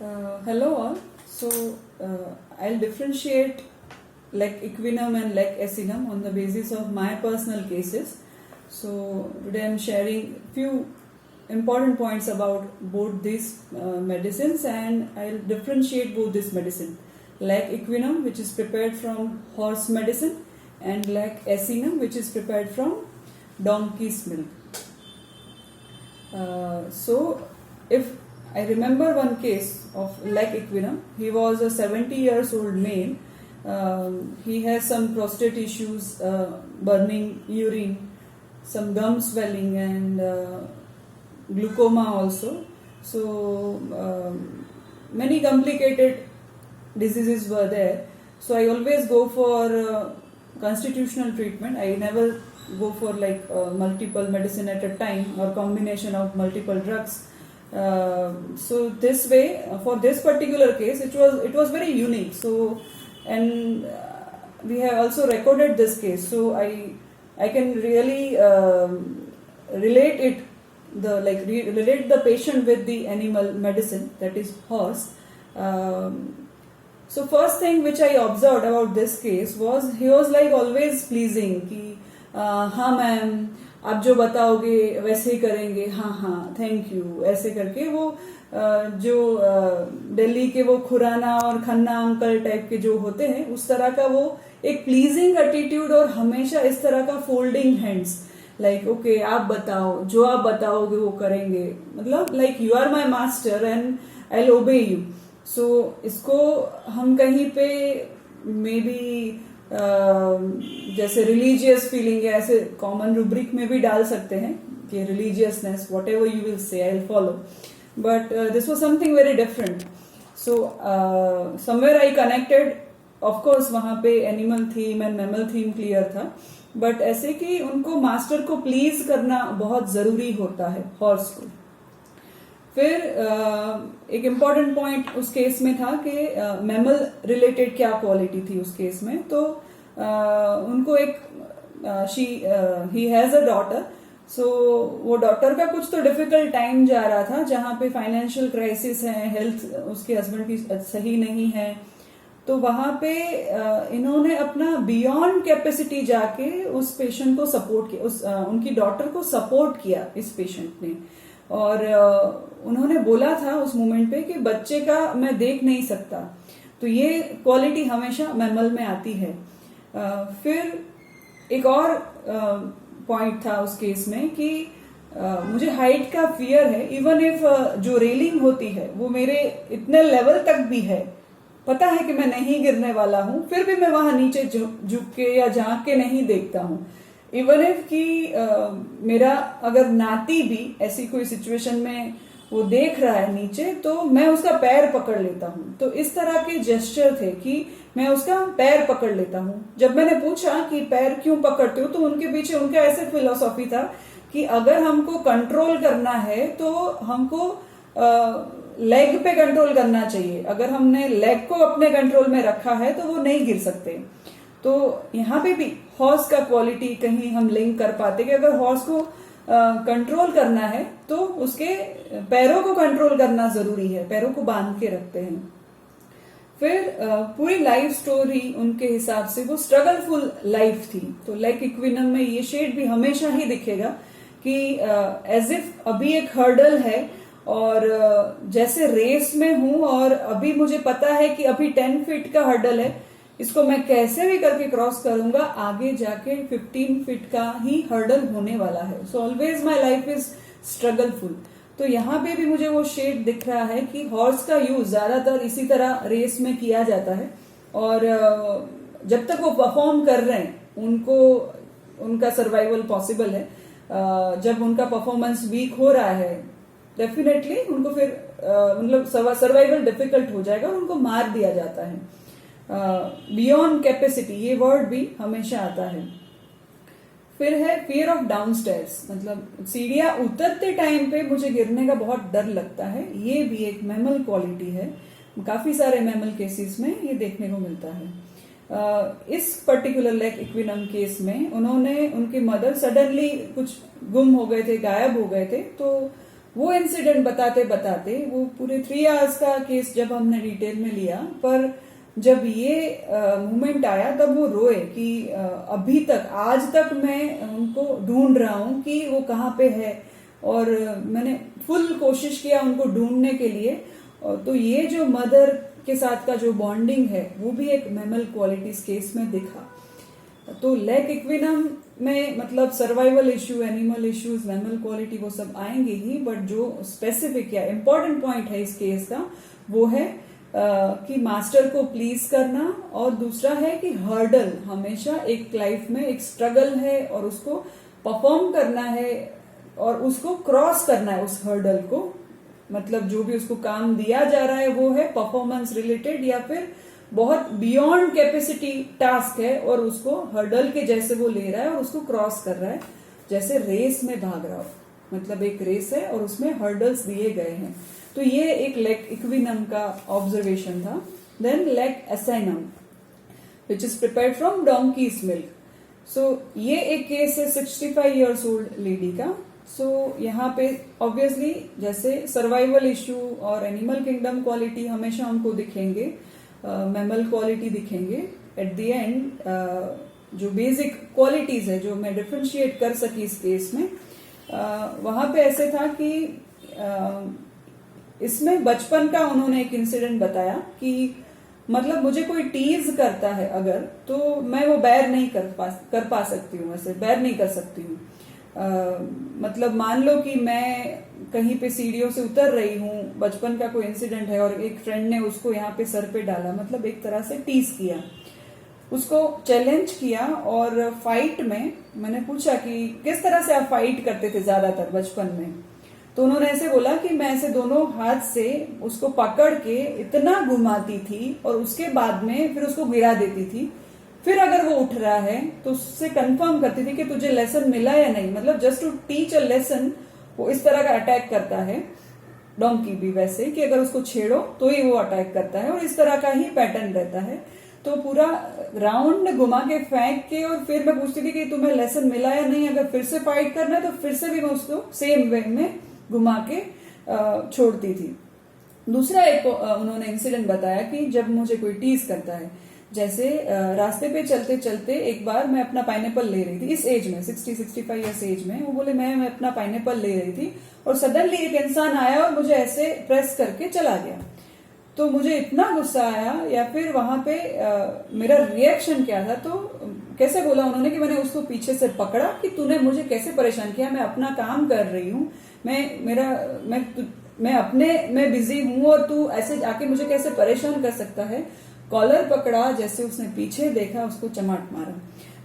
Hello all. I'll differentiate leg equinum and leg asinum on the basis of my personal cases. So today I'm sharing few important points about both these medicines, and I'll differentiate both this medicine. Leg equinum, which is prepared from horse medicine, and leg asinum, which is prepared from donkey's milk. If I remember one case of leg equinum. He was a 70 years old male. He has some prostate issues, burning urine, some gum swelling, and glaucoma also. Many complicated diseases were there. So I always go for constitutional treatment. I never go for multiple medicine at a time or combination of multiple drugs. So this way, for this particular case, it was very unique. We have also recorded this case. So I can really relate the patient with the animal medicine, that is horse. So first thing which I observed about this case was he was always pleasing कि हाँ ma'am आप जो बताओगे वैसे ही करेंगे, हाँ thank you, ऐसे करके वो जो दिल्ली के वो खुराना और खन्ना अंकल टाइप के जो होते हैं उस तरह का वो एक प्लीजिंग एटीट्यूड, और हमेशा इस तरह का फोल्डिंग हैंड्स, ओके आप बताओ, जो आप बताओगे वो करेंगे, मतलब you are my master and I will obey you. So इसको हम कहीं पे मे बी जैसे रिलीजियस फीलिंग या ऐसे कॉमन रूब्रिक में भी डाल सकते हैं कि religiousness, whatever you will say, I will follow. But this was something very different. So somewhere I connected. Of course वहां पे animal theme and mammal theme clear था, बट ऐसे कि उनको मास्टर को प्लीज करना बहुत जरूरी होता है हॉर्स को. फिर एक इम्पॉर्टेंट पॉइंट उस केस में था कि मैमल रिलेटेड क्या क्वालिटी थी उस केस में. तो उनको एक ही हैज अ डॉटर. सो वो डॉटर का कुछ तो डिफिकल्ट टाइम जा रहा था, जहां पे फाइनेंशियल क्राइसिस है, हेल्थ उसके हस्बैंड की सही नहीं है. तो वहां पे इन्होंने अपना बियॉन्ड कैपेसिटी जाके उस पेशेंट को सपोर्ट किया, उनकी डॉटर को सपोर्ट किया इस पेशेंट ने. और उन्होंने बोला था उस मोमेंट पे कि बच्चे का मैं देख नहीं सकता. तो ये क्वालिटी हमेशा मैमल में आती है. फिर एक और पॉइंट था उस केस में कि मुझे हाइट का फियर है. इवन इफ जो रेलिंग होती है वो मेरे इतने लेवल तक भी है, पता है कि मैं नहीं गिरने वाला हूं, फिर भी मैं वहां नीचे झुक के या झांक के नहीं देखता हूं. इवन इफ कि मेरा अगर नाती भी ऐसी कोई सिचुएशन में वो देख रहा है नीचे, तो मैं उसका पैर पकड़ लेता हूं. तो इस तरह के जेस्चर थे कि मैं उसका पैर पकड़ लेता हूं. जब मैंने पूछा कि पैर क्यों पकड़ते हो, तो उनके पीछे उनका ऐसे फिलॉसफी था कि अगर हमको कंट्रोल करना है तो हमको लेग पे कंट्रोल करना चाहिए. अगर हमने लेग को अपने कंट्रोल में रखा है तो वो नहीं गिर सकते. तो यहाँ पे भी हॉर्स का क्वालिटी कहीं हम लिंक कर पाते कि अगर हॉर्स को कंट्रोल करना है तो उसके पैरों को कंट्रोल करना जरूरी है, पैरों को बांध के रखते हैं. फिर पूरी लाइफ स्टोरी उनके हिसाब से वो स्ट्रगलफुल लाइफ थी. तो लाइक इक्विनम में ये शेड भी हमेशा ही दिखेगा कि एज इफ अभी एक हर्डल है और जैसे रेस में हूं और अभी मुझे पता है कि अभी 10 फीट का हर्डल है, इसको मैं कैसे भी करके क्रॉस करूंगा, आगे जाके 15 फीट का ही हर्डल होने वाला है. So always my life is struggleful. तो यहाँ पे भी मुझे वो शेड दिख रहा है कि हॉर्स का यूज ज्यादातर इसी तरह रेस में किया जाता है. और जब तक वो परफॉर्म कर रहे हैं उनको उनका सर्वाइवल पॉसिबल है. जब उनका परफॉर्मेंस वीक हो रहा है, डेफिनेटली उनको फिर मतलब सर्वाइवल डिफिकल्ट हो जाएगा, उनको मार दिया जाता है. बियॉन्ड कैपेसिटी, ये वर्ड भी हमेशा आता है. फिर है फियर ऑफ डाउनस्टेयर्स, मतलब सीढ़ियां उतरते टाइम पे मुझे गिरने का बहुत डर लगता है. ये भी एक मैमल क्वालिटी है. काफी सारे मैमल केसेस में ये देखने को मिलता है. इस पर्टिकुलर लेग इक्विनम केस में उन्होंने, उनकी मदर सडनली कुछ गुम हो गए थे, गायब हो गए थे. तो वो इंसिडेंट बताते बताते वो पूरे 3 आवर्स का केस जब हमने डिटेल में लिया, पर जब ये मोमेंट आया तब वो रोए कि अभी तक आज तक मैं उनको ढूंढ रहा हूं कि वो कहाँ पे है, और मैंने फुल कोशिश किया उनको ढूंढने के लिए। तो ये जो मदर के साथ का जो बॉन्डिंग है वो भी एक मैमल क्वालिटीज केस में दिखा। तो लैक इक्विनम में मतलब survival issue, animal issues, mammal quality वो सब आएंगे ही, बट जो स्पेसिफिक या इम्पोर्टेंट पॉइंट है इस केस का वो है कि मास्टर को प्लीज करना, और दूसरा है कि हर्डल हमेशा एक लाइफ में एक स्ट्रगल है और उसको परफॉर्म करना है और उसको क्रॉस करना है उस हर्डल को। मतलब जो भी उसको काम दिया जा रहा है वो है परफॉर्मेंस रिलेटेड या फिर बहुत बियॉन्ड कैपेसिटी टास्क है, और उसको हर्डल के जैसे वो ले रहा है और उसको क्रॉस कर रहा है, जैसे रेस में भाग रहा हो। मतलब एक रेस है और उसमें हर्डल्स दिए गए हैं। तो ये एक लेक इक्विनम का ऑब्जर्वेशन था। देन लेक एसाइनम which is prepared from donkey's milk. सो ये एक केस है 65 ईयर्स ओल्ड लेडी का। सो यहाँ पे ऑब्वियसली जैसे सर्वाइवल इश्यू और एनिमल किंगडम क्वालिटी हमेशा हमको दिखेंगे, मैमल क्वालिटी दिखेंगे। एट द एंड जो बेसिक क्वालिटीज है जो मैं डिफ्रेंशिएट कर सकी इस केस में, वहां पे ऐसे था कि इसमें बचपन का उन्होंने एक इंसिडेंट बताया कि मतलब मुझे कोई टीज करता है अगर, तो मैं वो बैर नहीं कर पा सकती हूँ, ऐसे बैर नहीं कर सकती हूँ। मतलब मान लो कि मैं कहीं पे सीढ़ियों से उतर रही हूँ, बचपन का कोई इंसिडेंट है और एक फ्रेंड ने उसको यहाँ पे सर पे डाला, मतलब एक तरह से टीज किया, उसको चैलेंज किया। और फाइट में मैंने पूछा कि किस तरह से आप फाइट करते थे ज्यादातर बचपन में, तो उन्होंने ऐसे बोला कि मैं ऐसे दोनों हाथ से उसको पकड़ के इतना घुमाती थी और उसके बाद में फिर उसको गिरा देती थी। फिर अगर वो उठ रहा है तो उससे कंफर्म करती थी कि तुझे लेसन मिला या नहीं, मतलब just to teach a lesson. वो इस तरह का अटैक करता है। डोंकी भी वैसे कि अगर उसको छेड़ो तो ही वो अटैक करता है, और इस तरह का ही पैटर्न रहता है। तो पूरा राउंड घुमा के फेंक के और फिर मैं पूछती थी कि तुम्हें लेसन मिला या नहीं, अगर फिर से फाइट करना है तो फिर से भी मैं उसको सेम वे में घुमा के छोड़ती थी। दूसरा एक उन्होंने इंसिडेंट बताया कि जब मुझे कोई टीज करता है, जैसे रास्ते पे चलते चलते एक बार मैं अपना पाइनएप्पल ले रही थी, इस एज में 60-65 ईयर्स एज में, वो बोले मैं अपना पाइनएप्पल ले रही थी और सडनली एक इंसान आया और मुझे ऐसे प्रेस करके चला गया। तो मुझे इतना गुस्सा आया, या फिर वहां पे मेरा रिएक्शन क्या था, तो कैसे बोला उन्होंने कि मैंने उसको पीछे से पकड़ा कि तूने मुझे कैसे परेशान किया, मैं अपना काम कर रही हूँ, मैं अपने में बिजी हूँ और तू ऐसे आके मुझे कैसे परेशान कर सकता है। कॉलर पकड़ा, जैसे उसने पीछे देखा उसको चमाट मारा।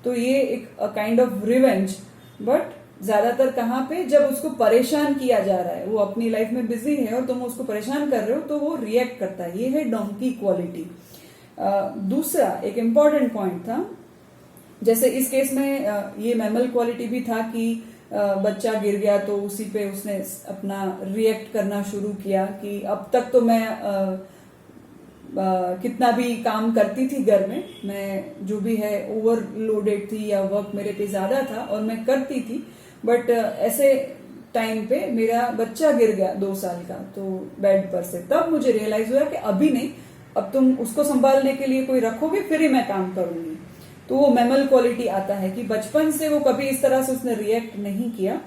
तो ये एक काइंड ऑफ रिवेंज, बट ज्यादातर कहाँ पे जब उसको परेशान किया जा रहा है, वो अपनी लाइफ में बिजी है और तुम उसको परेशान कर रहे हो तो वो रिएक्ट करता है। ये है डोंकी क्वालिटी। दूसरा एक इम्पॉर्टेंट पॉइंट था, जैसे इस केस में ये मैमल क्वालिटी भी था कि बच्चा गिर गया तो उसी पे उसने अपना रिएक्ट करना शुरू किया कि अब तक तो मैं कितना भी काम करती थी घर में, मैं जो भी है ओवरलोडेड थी या वर्क मेरे पे ज्यादा था और मैं करती थी, बट ऐसे टाइम पे मेरा बच्चा गिर गया 2 साल का तो बेड पर से, तब मुझे रियलाइज हुआ कि अभी नहीं, अब तुम उसको संभालने के लिए कोई रखोगे फिर ही मैं काम करूंगी। तो वो मैमल क्वालिटी आता है कि बचपन से वो कभी इस तरह से उसने रिएक्ट नहीं किया,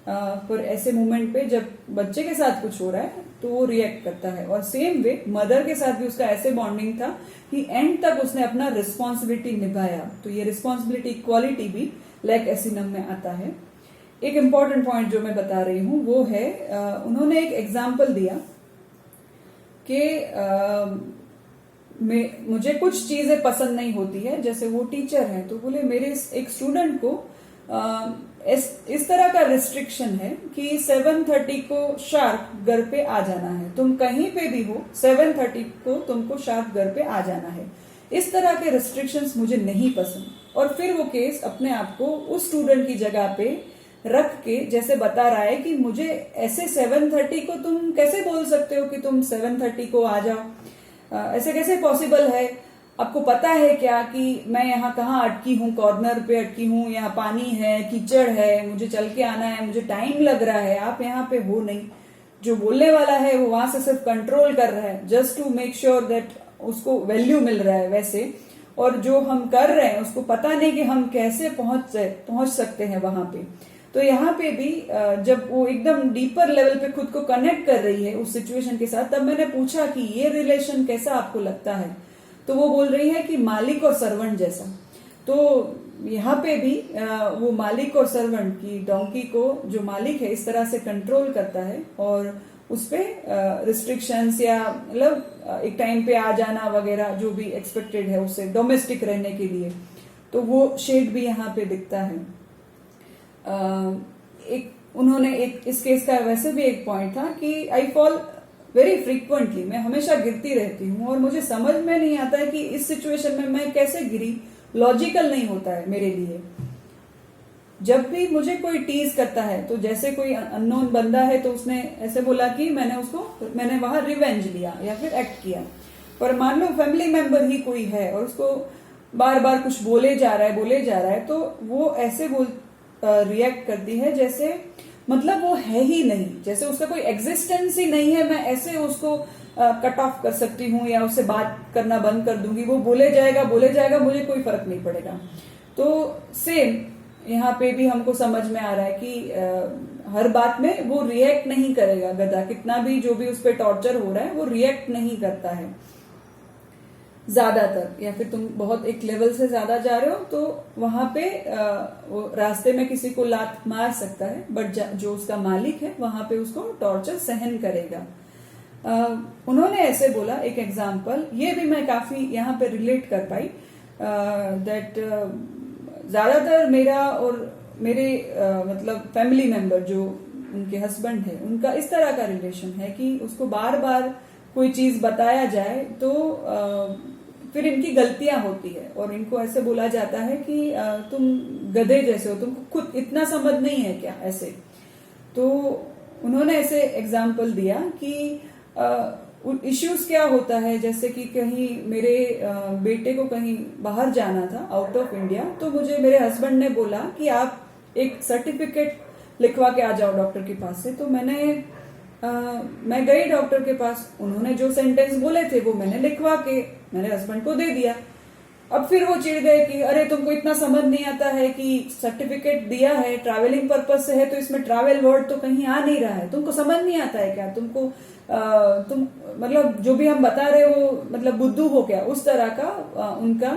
पर ऐसे मोमेंट पे जब बच्चे के साथ कुछ हो रहा है तो वो रिएक्ट करता है। और सेम वे मदर के साथ भी उसका ऐसे बॉन्डिंग था कि एंड तक उसने अपना रिस्पॉन्सिबिलिटी निभाया। तो ये रिस्पॉन्सिबिलिटी क्वालिटी भी लैक एसिनम में आता है। एक इम्पॉर्टेंट पॉइंट जो मैं बता रही हूं वो है, उन्होंने एक एग्जाम्पल दिया कि मुझे कुछ चीजें पसंद नहीं होती है, जैसे वो टीचर है तो बोले मेरे एक स्टूडेंट को इस तरह का रिस्ट्रिक्शन है कि 7:30 को शार्प घर पे आ जाना है, तुम कहीं पे भी हो 7:30 को तुमको शार्प घर पे आ जाना है। इस तरह के रिस्ट्रिक्शंस मुझे नहीं पसंद। और फिर वो केस अपने आप को उस स्टूडेंट की जगह पे रख के जैसे बता रहा है कि मुझे ऐसे 7:30 को तुम कैसे बोल सकते हो कि तुम 7:30 को आ जाओ, ऐसे कैसे पॉसिबल है, आपको पता है क्या कि मैं यहाँ कहाँ अटकी हूँ, कॉर्नर पे अटकी हूँ, यहाँ पानी है, कीचड़ है, मुझे चल के आना है, मुझे टाइम लग रहा है, आप यहाँ पे हो नहीं। जो बोलने वाला है वो वहां से सिर्फ कंट्रोल कर रहा है just to make sure that उसको वैल्यू मिल रहा है वैसे, और जो हम कर रहे हैं उसको पता नहीं कि हम कैसे पहुंच सकते हैं वहां पे। तो यहाँ पे भी जब वो एकदम डीपर लेवल पे खुद को कनेक्ट कर रही है उस सिचुएशन के साथ, तब मैंने पूछा कि ये रिलेशन कैसा आपको लगता है, तो वो बोल रही है कि मालिक और सर्वेंट जैसा। तो यहाँ पे भी वो मालिक और सर्वेंट की डोंकी को जो मालिक है इस तरह से कंट्रोल करता है और उस पे रिस्ट्रिक्शंस या मतलब एक टाइम पे आ जाना वगैरह जो भी एक्सपेक्टेड है उससे डोमेस्टिक रहने के लिए, तो वो शेड भी यहाँ पे दिखता है। उन्होंने इस केस का वैसे भी एक पॉइंट था कि आई फॉल वेरी फ्रीक्वेंटली, मैं हमेशा गिरती रहती हूँ और मुझे समझ में नहीं आता है कि इस सिचुएशन में मैं कैसे गिरी, लॉजिकल नहीं होता है मेरे लिए। जब भी मुझे कोई टीज करता है, तो जैसे कोई अननोन बंदा है तो उसने ऐसे बोला कि मैंने वहां रिवेंज लिया या फिर एक्ट किया, पर मान लो फैमिली मेंबर ही कोई है और उसको बार बार कुछ बोले जा रहा है, तो वो ऐसे रिएक्ट करती है जैसे मतलब वो है ही नहीं, जैसे उसका कोई एग्जिस्टेंस ही नहीं है। मैं ऐसे उसको कट ऑफ कर सकती हूँ या उससे बात करना बंद कर दूंगी, वो बोले जाएगा, मुझे कोई फर्क नहीं पड़ेगा। तो सेम यहाँ पे भी हमको समझ में आ रहा है कि हर बात में वो रिएक्ट नहीं करेगा गधा, कितना भी जो भी उस पर टॉर्चर हो रहा है वो रिएक्ट नहीं करता है ज्यादातर। या फिर तुम बहुत एक लेवल से ज्यादा जा रहे हो तो वहां पे वो रास्ते में किसी को लात मार सकता है, बट जो उसका मालिक है वहां पे उसको टॉर्चर सहन करेगा। उन्होंने ऐसे बोला एक एग्जाम्पल, ये भी मैं काफी यहाँ पे रिलेट कर पाई, दैट ज्यादातर मेरा और मेरे मतलब फैमिली मेंबर जो उनके हस्बैंड है उनका इस तरह का रिलेशन है कि उसको बार बार कोई चीज बताया जाए तो फिर इनकी गलतियां होती है और इनको ऐसे बोला जाता है कि तुम गधे जैसे हो, तुमको खुद इतना समझ नहीं है क्या, ऐसे। तो उन्होंने ऐसे एग्जाम्पल दिया कि इश्यूज क्या होता है, जैसे कि कहीं मेरे बेटे को कहीं बाहर जाना था आउट ऑफ इंडिया, तो मुझे मेरे हस्बैंड ने बोला कि आप एक सर्टिफिकेट लिखवा के आ जाओ डॉक्टर के पास से। तो मैं गई डॉक्टर के पास, उन्होंने जो सेंटेंस बोले थे वो मैंने लिखवा के मेरे हस्बैंड को दे दिया। अब फिर वो चिढ़ गए कि अरे तुमको इतना समझ नहीं आता है कि सर्टिफिकेट दिया है ट्रैवलिंग पर्पज से है, तो इसमें ट्रैवल वर्ड तो कहीं आ नहीं रहा है, तुमको समझ नहीं आता है क्या, तुमको तुम मतलब जो भी हम बता रहे वो मतलब बुद्धू हो क्या, उस तरह का उनका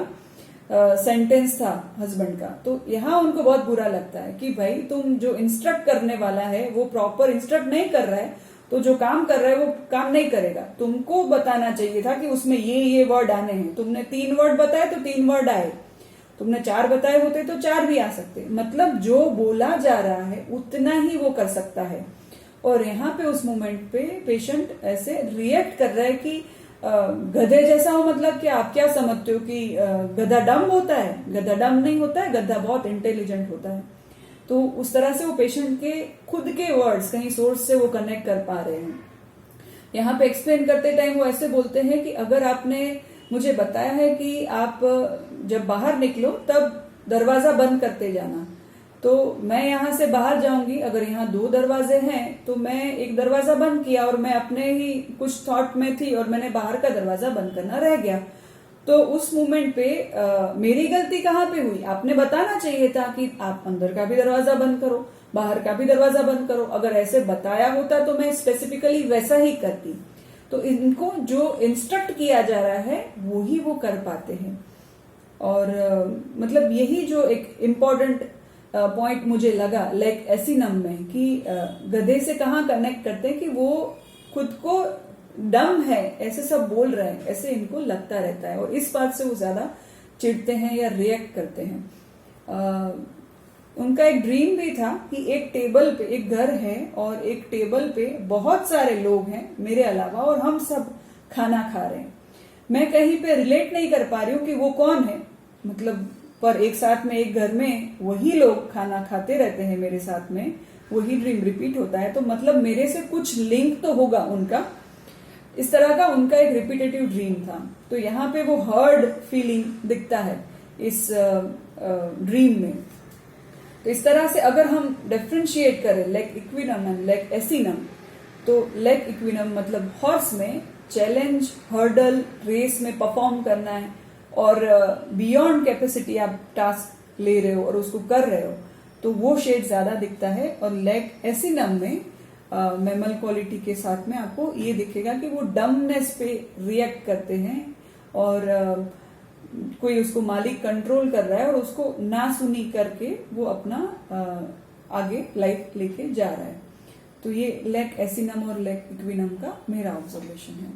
सेंटेंस था हस्बैंड का। तो यहाँ उनको बहुत बुरा लगता है कि भाई तुम जो इंस्ट्रक्ट करने वाला है वो प्रॉपर इंस्ट्रक्ट नहीं कर रहा है, तो जो काम कर रहा है वो काम नहीं करेगा। तुमको बताना चाहिए था कि उसमें ये वर्ड आने हैं, तुमने 3 वर्ड बताए तो 3 वर्ड आए, तुमने 4 बताए होते तो 4 भी आ सकते। मतलब जो बोला जा रहा है उतना ही वो कर सकता है। और यहाँ पे उस मोमेंट पे पेशेंट ऐसे रिएक्ट कर रहा है कि गधे जैसा हो, मतलब कि आप क्या समझते हो कि गधा डम होता है? गधा डम नहीं होता है, गधा बहुत इंटेलिजेंट होता है। तो उस तरह से वो पेशेंट के खुद के वर्ड्स कहीं सोर्स से वो कनेक्ट कर पा रहे हैं। यहाँ पे एक्सप्लेन करते टाइम वो ऐसे बोलते हैं कि अगर आपने मुझे बताया है कि आप जब बाहर निकलो तब दरवाजा बंद करते जाना, तो मैं यहाँ से बाहर जाऊंगी, अगर यहाँ 2 दरवाजे हैं तो मैं एक दरवाजा बंद किया और मैं अपने ही कुछ थॉट में थी और मैंने बाहर का दरवाजा बंद करना रह गया। तो उस मोमेंट पे मेरी गलती कहाँ पे हुई? आपने बताना चाहिए था कि आप अंदर का भी दरवाजा बंद करो, बाहर का भी दरवाजा बंद करो। अगर ऐसे बताया होता तो मैं स्पेसिफिकली वैसा ही करती। तो इनको जो इंस्ट्रक्ट किया जा रहा है वो ही वो कर पाते हैं। और मतलब यही जो एक इम्पोर्टेंट पॉइंट मुझे लगा लाइक एसिनम में कि गधे से कहाँ कनेक्ट करते हैं कि वो खुद को डम है ऐसे सब बोल रहे हैं, ऐसे इनको लगता रहता है और इस बात से वो ज्यादा चिढ़ते हैं या रिएक्ट करते हैं। उनका एक ड्रीम भी था कि एक टेबल पे एक घर है और एक टेबल पे बहुत सारे लोग हैं मेरे अलावा और हम सब खाना खा रहे हैं। मैं कहीं पे रिलेट नहीं कर पा रही हूँ कि वो कौन है, मतलब पर एक साथ में एक घर में वही लोग खाना खाते रहते हैं मेरे साथ में, वही ड्रीम रिपीट होता है, तो मतलब मेरे से कुछ लिंक तो होगा उनका। इस तरह का उनका एक रिपीटेटिव ड्रीम था। तो यहाँ पे वो हर्ड फीलिंग दिखता है इस ड्रीम में। तो इस तरह से अगर हम डिफरेंशिएट करें लाइक इक्विनम एंड लाइक एसिनम, तो लेग इक्विनम मतलब हॉर्स में चैलेंज, हर्डल, रेस में परफॉर्म करना है और बियॉन्ड कैपेसिटी आप टास्क ले रहे हो और उसको कर रहे हो, तो वो शेड ज्यादा दिखता है। और लेग एसिनम में मेमल क्वालिटी के साथ में आपको ये दिखेगा कि वो डमनेस पे रिएक्ट करते हैं और कोई उसको मालिक कंट्रोल कर रहा है और उसको ना सुनी करके वो अपना आगे लाइफ लेके जा रहा है। तो ये लेग एसिनम और लेग इक्विनम का मेरा ऑब्जर्वेशन है।